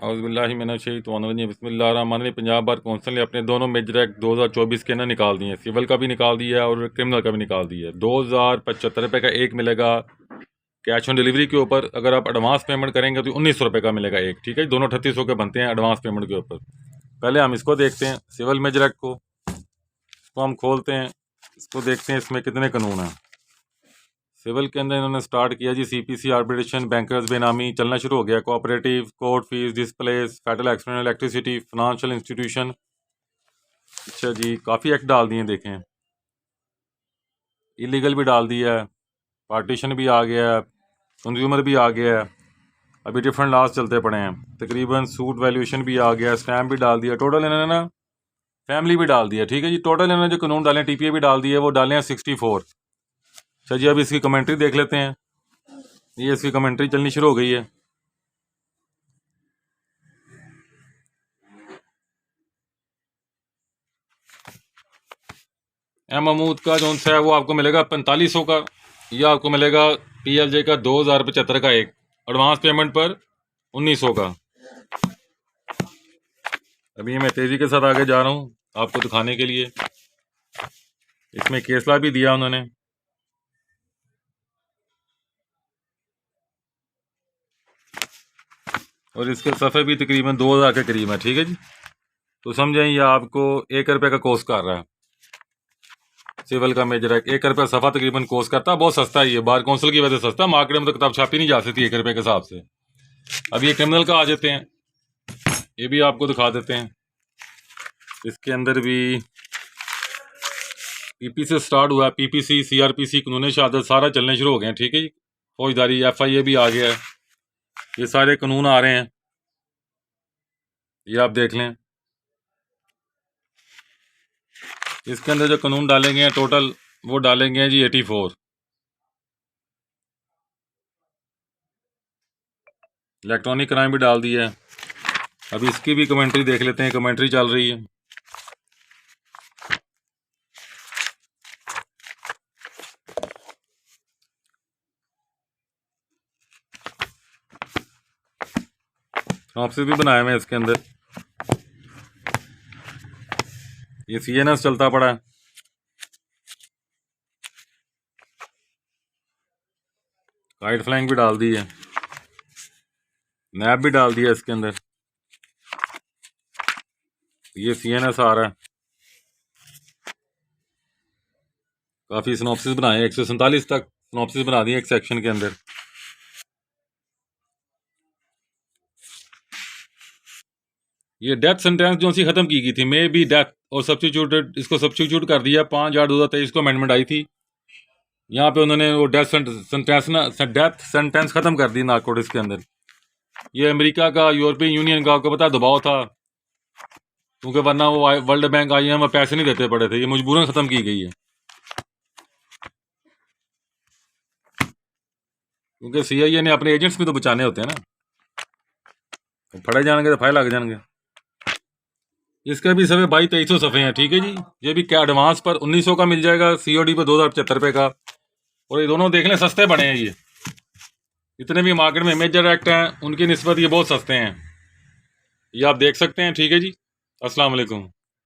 औज़ुबिल्लाहि बिस्मिल्लाहिर्रहमानिर्रहीम। Punjab bar council ने अपने दोनों मेजर एक्ट 2024 के ना निकाल दिए हैं। सिविल का भी निकाल दिया है और क्रिमिनल का भी निकाल दिया है। 2075 रुपये का एक मिलेगा कैश ऑन डिलीवरी के ऊपर। अगर आप एडवांस पेमेंट करेंगे तो 1900 रुपये का मिलेगा एक। ठीक है, दोनों 3800 के बनते हैं एडवांस पेमेंट के ऊपर। पहले हम इसको देखते हैं, सिविल मेजर एक्ट को। इसको हम खोलते हैं, इसको देखते हैं इसमें कितने कानून हैं। सिविल के अंदर इन्होंने स्टार्ट किया जी सीपीसी, आर्बिट्रेशन, बैंकर्स बेनामी, चलना शुरू हो गया। Cooperative, court fees, displace, federal external electricity, financial institution. अच्छा जी, काफ़ी एक्ट डाल दिए देखें। इलीगल भी डाल दिया है, पार्टीशन भी आ गया है, कंज्यूमर भी आ गया है। अभी डिफरेंट लॉज चलते पड़े हैं। तकरीबन सूट वैल्यूएशन भी आ गया, स्टैम्प भी डाल दिया। टोटल इन्होंने ना फैमिली भी डाल दिया। ठीक है जी, टोटल इन्होंने जो कानून डाले, टीपीए भी डाल दिए, वो डाले हैं 64। अच्छा जी, अब इसकी कमेंट्री देख लेते हैं। ये इसकी कमेंट्री चलनी शुरू हो गई है। महमूद का जो है वो आपको मिलेगा 4500 का। यह आपको मिलेगा PLJ का 2075 का एक, एडवांस पेमेंट पर 1900 का। अभी मैं तेज़ी के साथ आगे जा रहा हूँ आपको दिखाने के लिए। इसमें केसला भी दिया उन्होंने। और इसके सफ़े भी तकरीबन 2000 के करीब है। ठीक है जी, तो समझें ये आपको 1 रुपये का कोर्स कर रहा है। सिविल का मेजर है, 1 रुपये सफ़ा तकरीबन कोर्स करता है। बहुत सस्ता है ये, बार काउंसिल की वजह से सस्ता। मार्केट में तो किताब छापी नहीं जा सकती 1 रुपये के हिसाब से। अब ये क्रिमिनल का आ जाते हैं, ये भी आपको दिखा देते हैं। इसके अंदर भी PP से स्टार्ट हुआ है, PPC, CRPC, कानून शहादत सारा चलने शुरू हो गए हैं। ठीक है जी, फौजदारी, FIA भी आ गया है। ये सारे कानून आ रहे हैं, ये आप देख लें। इसके अंदर जो कानून डालेंगे हैं टोटल, वो डालेंगे जी 84। इलेक्ट्रॉनिक क्राइम भी डाल दिया है। अब इसकी भी कमेंट्री देख लेते हैं, कमेंट्री चल रही है। ऑप्शन भी बनाए हुए हैं इसके अंदर। ये CNS चलता पड़ा है। काइट फ्लाइंग भी डाल दी है, नैप भी डाल दिया इसके अंदर। ये CNS आ रहा है। काफ़ी सिनॉप्सिस बनाए, 147 तक सिनॉप्सिस बना दिए एक सेक्शन के अंदर। ये डेथ सेंटेंस जो सी ख़त्म की गई थी, मे बी डेथ, और सब्स्टिट्यूटेड, इसको सब्स्टिट्यूट कर दिया। 5/8/2023 को अमेंडमेंट आई थी। यहाँ पे उन्होंने वो डेथ सेंटेंस ख़त्म कर दी नारकोटिक्स के अंदर। ये अमेरिका का, यूरोपियन यूनियन का आपको पता दबाव था, क्योंकि वरना वो वर्ल्ड बैंक, IMF पैसे नहीं देते पड़े थे। ये मजबूरन ख़त्म की गई है, क्योंकि CIA ने अपने एजेंट्स भी तो बचाने होते हैं ना। फड़े जाएंगे तो फाइल लग जाएंगे। इसके भी सभी 2200 सफ़े हैं। ठीक है जी, ये भी क्या एडवांस पर 1900 का मिल जाएगा, COD पर 2075 रुपये का। और ये दोनों देख लें सस्ते पड़े हैं। ये इतने भी मार्केट में मेजर एक्ट हैं उनकी निस्बत ये बहुत सस्ते हैं, ये आप देख सकते हैं। ठीक है जी, अस्सलाम वालेकुम।